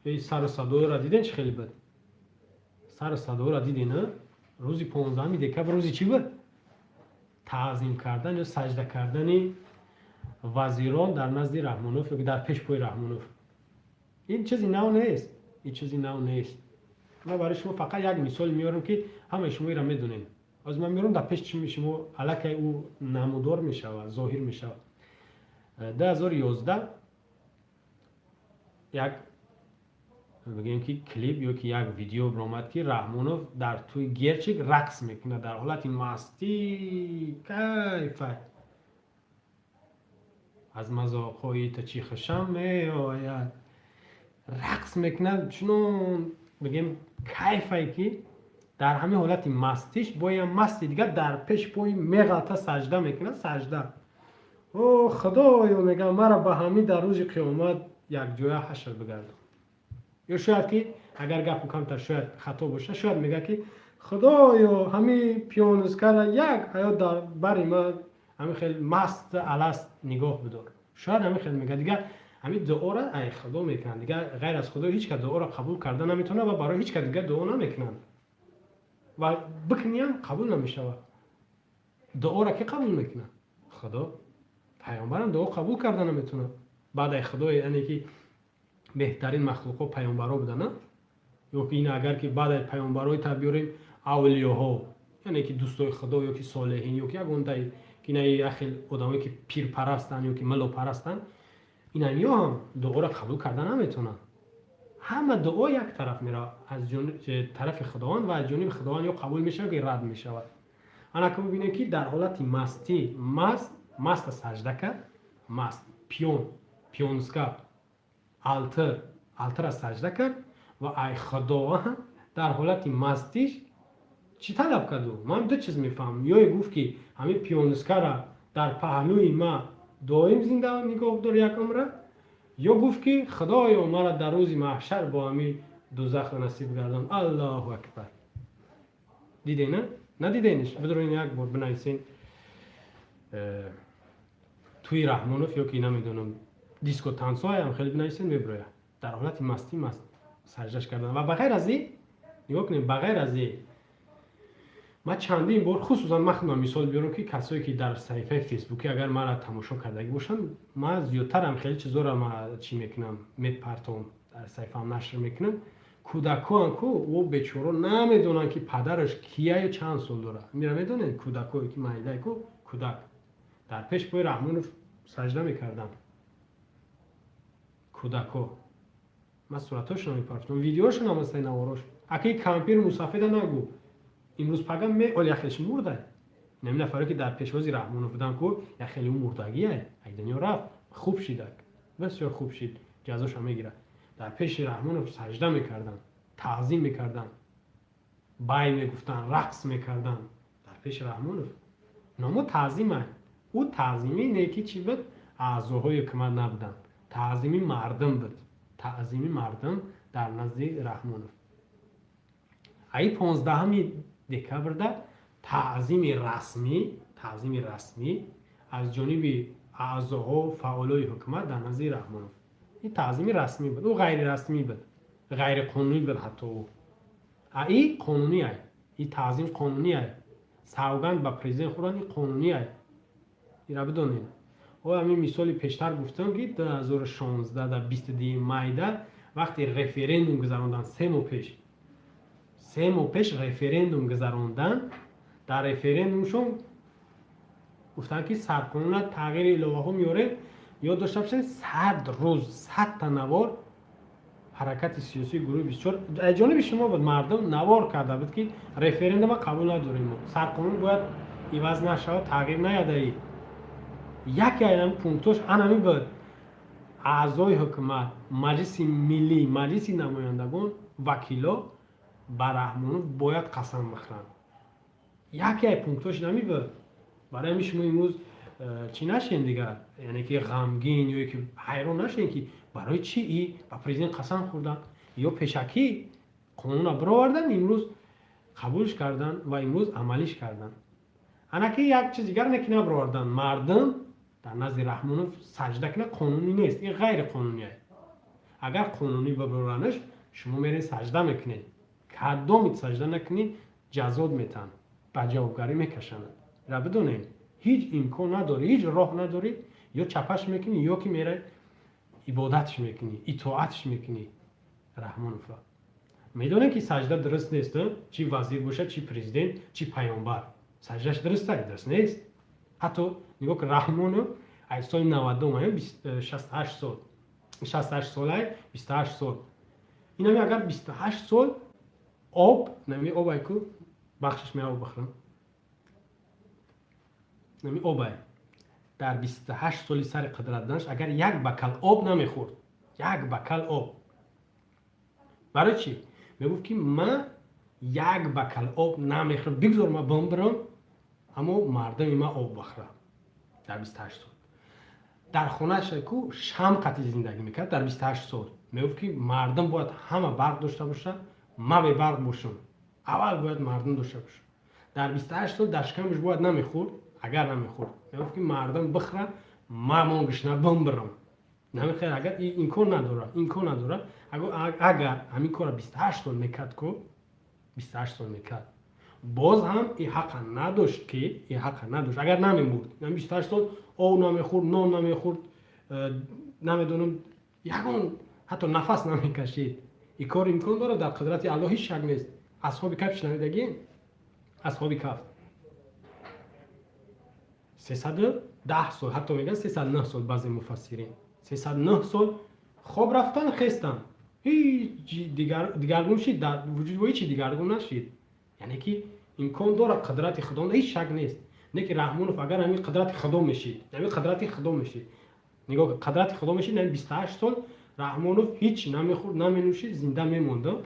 این سر صدای را دیدین چه خیلی بد. سر صدای را دیدین نه؟ روزی 15 دکتر روزی چی بود؟ تعظیم کردن یا سجده کردن وزیران در نزد رحمانوف یا در پیش پای رحمانوف. این چیزی نو نیست. این چیزی نو نیست. من برای شما فقط یک مثال میارم که همه شما را میدونین. از من میارم در پیش چی میشه شما الکی او نمودار میشه و ظاهر میشه. 2011 یک بگیم که کلیپ یا که یک ویدیو برآمد که رحمانوف در توی گرچک رقص میکنه در حالت مستی کیف از مذاقهای تا چی خشم میآید رقص میکنه چون بگیم کیفی که در همه حالت مستیش با یه مستی دیگه در پیش پای میغلطه سجده میکنه سجده او خدایا میگم مرا به همین در روز قیامت یک جای حشر بگردم. یا شاید که اگر گپ کم تا شاید خطا باشه شاید میگه که خدایا همین پیانوسکر یک حیات در بری ما همین خیلی مست الست نگاه بدار. شاید همین خیلی میگه دیگه همین دعا را ای خدا میکنن دیگه غیر از خدا هیچ که دعا را قبول کرده نمیتونه و برای هیچ که دیگه دعا نمیکنن و بکنیم قبول نمیشه. دعا را که قبول میکنه خدا پیامبرم دعا قبول کرده نمیتونه بعد خدا یعنی که بهترین مخلوقات پیامبرا بودن یا که این اگر که بعد پیامبرای تبیوریم اولیاها یعنی که دوستای خدا یا که صالحین یا که گونده که نه اخیل آدمایی که پیر پرستن یا که ملا پرستن اینا هم دعا را قبول کردن نمیتونن. همه دعا یک طرف میره از طرف خداوند و از جانب خداوند یا قبول میشه یا رد میشه. انا که ببینیم که در حالت مستی مست سجده کرد مست پیونسکا التر سجده کرد و ای خدا در حالت مستیش چی طلب کرد؟ من دو چیز میفهم یا گفت که همین پیونسکا را در پهلوی ما دائم زنده نگاه دار یک عمره یا گفت که خدایا مرا در روز محشر با همین دوزخ نصیب گردان. الله اکبر. دیدین نه؟ ندیدینش؟ بدرین یک بار بنویسین توی رحمانوف یا که نمیدونم دیسکو تانسای هم خیلی بنویسین میبره در حالت مستی سجدش کردن و بغیر از این نگاه کنیم بغیر از این من چندین بار خصوصا من مثال بیارم که کسایی که در صفحه فیسبوکی اگر من را تماشا کردگی باشن من زیادتر هم خیلی چیزا را من چی میکنم میپرتم در صفحه هم نشر میکنم کودکان کو و بیچاره نمیدونن که پدرش کیه یا چند سال داره میرن میدونن کودکایی که مایده کو کودک در پیش پای رحمانوف سجده میکردن کودکو من صورتاشون میپرتم ویدیوشون هم مثلا نواراش اکی کامپیر مسافر نگو امروز پگم می اول یخش مرده نمی نفره که در پیشوازی رحمانوف بودن کو یا خیلی مردگیه ای دنیا رفت خوب شیدک بسیار خوب شید جزاش هم میگیره در پیش رحمانوف سجده میکردن تعظیم میکردن بای میگفتن رقص میکردن در پیش رحمانوف نامو تعظیمه او تعظیمی نیکی چی بود اعضاهای حکومت نبودن تعظیمی مردم بود تعظیمی مردم در نزد رحمانوف ای 15 دکبر ده تعظیم رسمی از جانب اعضاها و فعالای حکومت در نزد رحمانوف این تعظیم رسمی بود او غیر رسمی بود غیر قانونی بود حتی او ای قانونی ای این تعظیم قانونی ای سوگند با پرزیدنت خودن این قانونی ای این را بدونین و همین مثالی پیشتر گفتم که 2016 در 22 می وقتی رفراندوم گذراندن 3 ماه پیش رفراندوم گذراندن در رفراندومشون گفتن که سرقانون تغییر الهه ها میاره یا داشته باشن 100 روز 100 تا نوار حرکت سیاسی گروه 24 جانب شما بود مردم نوار کرده بود که رفراندوم قبول نداریم سرقانون باید عوض نشه تغییر نیاده یکی این پونکتش همین بود اعضای حکومت مجلس ملی مجلس نمایندگان وکیلا با رحمانوف باید قسم بخورن یکی پونکتش نمی بود برای همین شما امروز چی نشین دیگه یعنی که غمگین یا که حیران نشین که برای چی ای با پرزیدنت قسم خوردن یا پیشکی قانون را برآوردن امروز قبولش کردن و امروز عملیش کردن انا که یک چیز دیگر نکنه برآوردن مردم در نزد رحمانوف سجده کنه قانونی نیست این غیر قانونیه اگر قانونی ببرانش شما میرین سجده میکنین، کدوم سجده نکنین جزاد میتن با جوابگاری میکشن. را بدونین هیچ امکان نداری، هیچ راه نداری، یا چپش میکنی یا که میره عبادتش میکنی، اطاعتش میکنی. رحمان فا میدونین که سجده درست نیست، چی وزیر باشه، چی پرزیدنت، چی پیامبر، سجدهش درست نیست. حتی نگاه که رحمان از سال 92 68 سال 68 ساله 28 سال این همی اگر 28 سال آب نمی آب ای کو بخشش می آب بخورم نمی آب ای در 28 سالی سر قدرت داشت اگر یک بکل آب نمیخورد، یک بکل آب، برای چی؟ میگفت که من یک بکل آب نمیخورم، بگذار من بمبرم اما مردم ما آب بخورم. در 28 سال در خونه‌اش کو شم قطعی زندگی میکرد. در 28 سال میگفت که مردم باید همه برق داشته باشه، ما به برق باشم، اول باید مردم داشته باشه. در 28 سال دشکمش باید نمیخورد، اگر نمیخورد میگفت که مردم بخوره ما مونگش بمبرم، نمیخواد. اگر این کار نداره اگر همین کار 28 سال میکرد کو 28 سال میکرد باز هم این حق نداشت که اگر نمیمورد، یعنی 28 سال او نمیخورد، نان نمیخورد، نمیدونم یگان حتی نفس نمیکشید، این کار امکان داره. در قدرت الله هیچ شک نیست. اصحاب کهف شنیدگی؟ اصحاب کهف 310 سال، حتی میگن 309 سال، بعضی مفسرین 309 سال خواب رفتن خستن، هیچ دیگرگون شید در وجود هیچ دیگرگون نشید. یعنی که امکان داره قدرت خدا، هیچ شک نیست. نه که رحمانوف اگر همین قدرت خدا میشید، نگاه قدرت خدا میشید، یعنی 28 سال رحمانوف هیچ نمیخورد نمینوشید، زنده میمونده،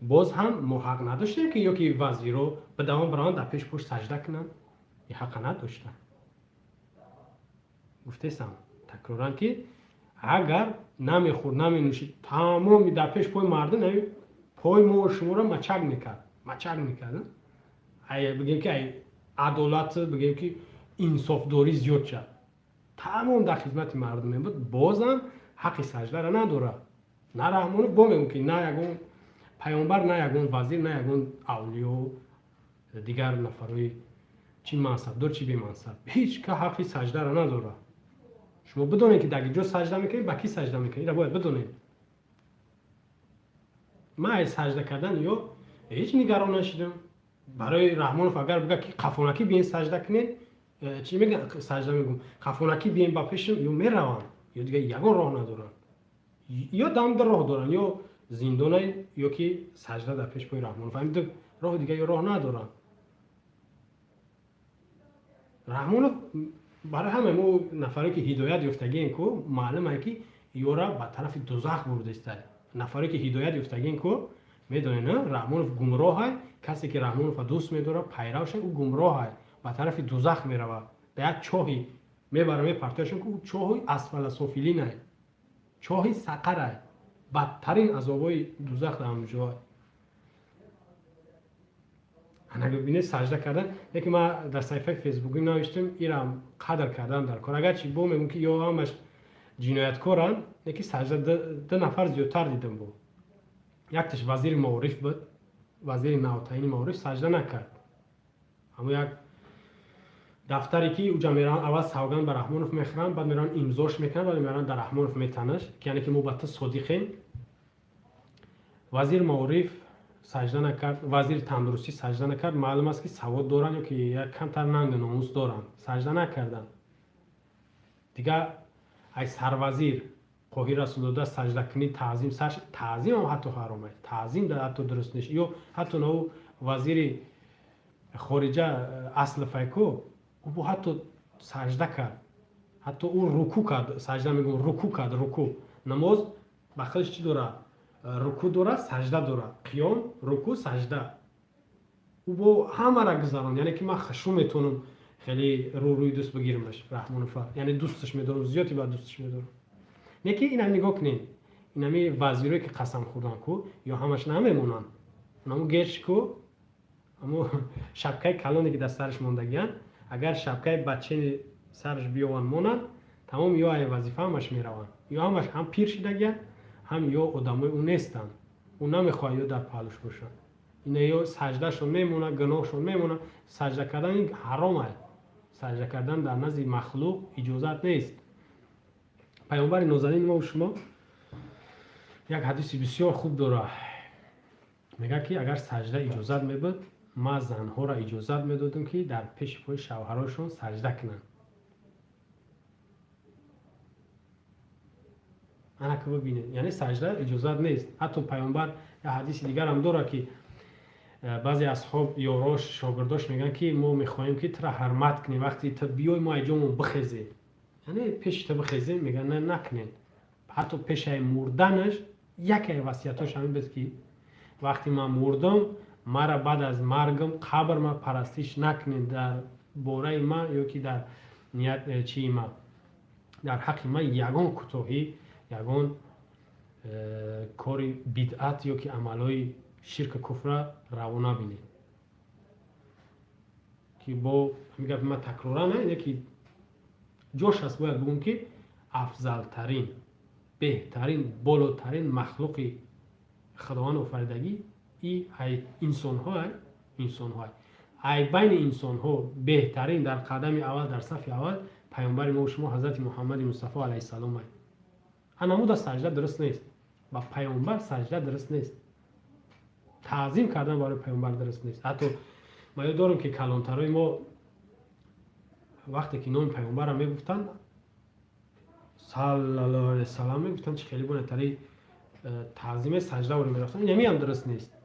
باز هم ما حق نداشتیم که یکی وزیرو به دوام بران در پیش پشت سجده کنن، این حق نداشتن. گفتم تکرارن که اگر نمیخورد نمینوشید تمام در پیش پای مردم پای ما و شما را مچک میکرد. بگیم که ای عدالت، بگیم که انصاف داری زیاد شد، تمام در خدمت مردم بود، بازم حق سجده را نداره. نه رحمان با میگم که نه یگون پیامبر، نه یگون وزیر، نه یگون اولیو دیگر نفرای چی منصب دار چی بی منصب، هیچ که حق سجده را نداره. شما بدونید که در اینجا سجده میکنید، با کی سجده میکنید را باید بدونید. من از سجده کردن یا هیچ نگران نشدم. برای رحمانوف اگر بگه که قفونکی بیاین سجده کنین، چی میگن سجده میگم قفونکی بیاین با پیشم، یا میرون یا دیگه یگان راه ندارن، یا دم در راه دارن، یا زندانه، یا که سجده در پیش پای رحمانوف، همین راه دیگه یا راه ندارن. رحمانوف برای همه ما نفری که هدایت یافتگی این کو معلومه که یورا به طرف دوزخ برده است. نفری که هدایت یافتگی این کو میدونن رحمانوف گمراه، کسی که رحمانوف دوست میداره پیروش او گمراه، به طرف دوزخ میروه، به یک چاهی میبره میپرتشون که او چاه اسفل سافلین، چاه سقر، بدترین عذابای دوزخ در اونجا. انا ببینید سجده کردن، یکی ما در صفحه فیسبوکی نوشتم ایرا قدر کردن در کار، اگر چی بو میگم که یا همش جنایتکارن، یکی سجده دو نفر زیادتر دیدم بود. یکتش وزیر معارف بود، وزیر نوتایین معارف سجده نکرد، اما یک دفتری که اوجا میرن اول سوگند به رحمانوف میخرن، بعد میرن امضاش میکنن، بعد میرن در رحمانوف میتنش، که یعنی که ما صادقیم. وزیر معارف سجده نکرد، وزیر تندرستی سجده نکرد. معلوم است که سواد دارن یا که یک کمتر ننگ ناموس دارن، سجده نکردن. دیگه ای سروزیر قاهی رسول الله سجده کنی تعظیم سرش، تعظیم هم حتی حرامه، تعظیم در حتی درست نیست. یا حتی نو وزیر خارجه اصل فیکو او با حتی سجده کرد، حتی او رکوع کرد، سجده میگم رکوع کرد. رکوع نماز بخلش چی داره؟ رکوع داره، سجده داره، قیام، رکوع، سجده. او با همه را گذارن، یعنی که من خشم میتونم خیلی روی دوست بگیرمش رحمانوف، یعنی دوستش میدارم، زیادی بعد دوستش میدارم. نه که اینا نگاه کنین، اینا می وزیری که قسم خوردن کو یا همش نمیمونن، اونمو گرش کو، اما شبکه کلانی که در سرش موندگیان، اگر شبکه بچه سرش بیاون مونن تمام، یا ای وظیفه همش میرون، یا همش هم پیر شدگیان هم یا آدمای اون نیستن، اون نمیخواد یا در پهلوش باشن. اینا یا سجدهشون میمونه، گناهشون میمونه. سجده کردن این حرامه. سجده کردن در نزد مخلوق اجازت نیست. پیامبر نازنین ما و شما یک حدیث بسیار خوب داره، میگه که اگر سجده اجازت میبود، ما زنها را اجازت میدادیم که در پیش پای شوهراشون سجده کنن. انا که ببینید، یعنی سجده اجازت نیست. حتی پیامبر یه حدیث دیگر هم داره که بعضی اصحاب یاراش شاگرداش میگن که ما میخوایم که تو را حرمت کنیم، وقتی تو بیای ما اینجامون بخیزیم، یعنی پیش تو بخیزیم، میگن نه نکنین. حتی پیش مردنش یکی وصیتاش همین بود که وقتی من مردم، مرا بعد از مرگم قبر ما پرستش نکنین در باره من، یا که در نیت چی ما در حق من یگان کوتاهی، یگان کاری بدعت یا که عملای شرک کفر روانه بینید. که با میگم من تکرارا نه، اینه که جوش هست باید بگم که افضل ترین، بهترین، بالاترین مخلوق خداوند آفریدگی ای انسان ها، ای بین انسان ها بهترین در قدم اول، در صف اول پیامبر ما و شما حضرت محمد مصطفی علیه السلام است. نمود سجده درست نیست، با پیامبر سجده درست نیست، تعظیم کردن برای پیامبر درست نیست. حتی ما یاد دارم که کلانترای ما وقتی که نام پیامبر را میگفتن صلی الله علیه و سلم میگفتن، چه خیلی بونتری تعظیم سجده رو میرفتن. این هم درست نیست.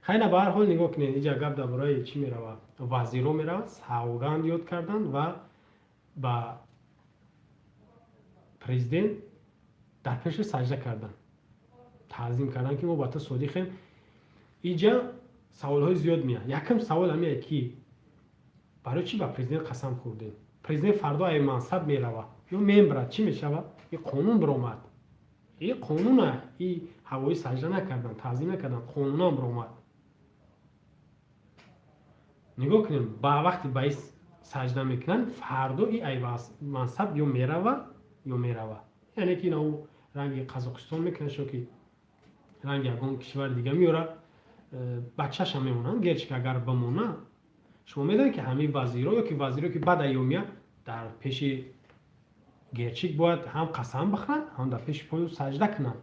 خیلی به هر حال نگاه کنید، اینجا گپ درباره چی میروه؟ وزیرا میروه سوگند یاد کردن و با پرزیدنت در پیش سجده کردن، تعظیم کردن که ما با تو صادقیم. اینجا سوال های زیاد میاد. یکم سوال همیه که برای چی با پرزیدنت قسم خوردیم؟ پرزیدنت فردا ای منصب میروه یا میمبرد، چی میشوه؟ این قانون برآمد، این قانونه، این هوایی سجده نکردن، تعظیم نکردن، قانون هم برآمد. نگاه کنیم با وقتی با این سجده میکنن، فردا ای منصب یا میروه. یعنی که اینا رنگ قزاقستان میکنه شو که رنگ یگان کشور دیگه میاره، بچه‌ش هم میمونن. گرچه که اگر بمونه، شما میدونید که همین وزیرا یا که وزیرا که بعد ایامیه در پیش گرچک باید هم قسم بخورن، هم در پیش پای سجده کنن.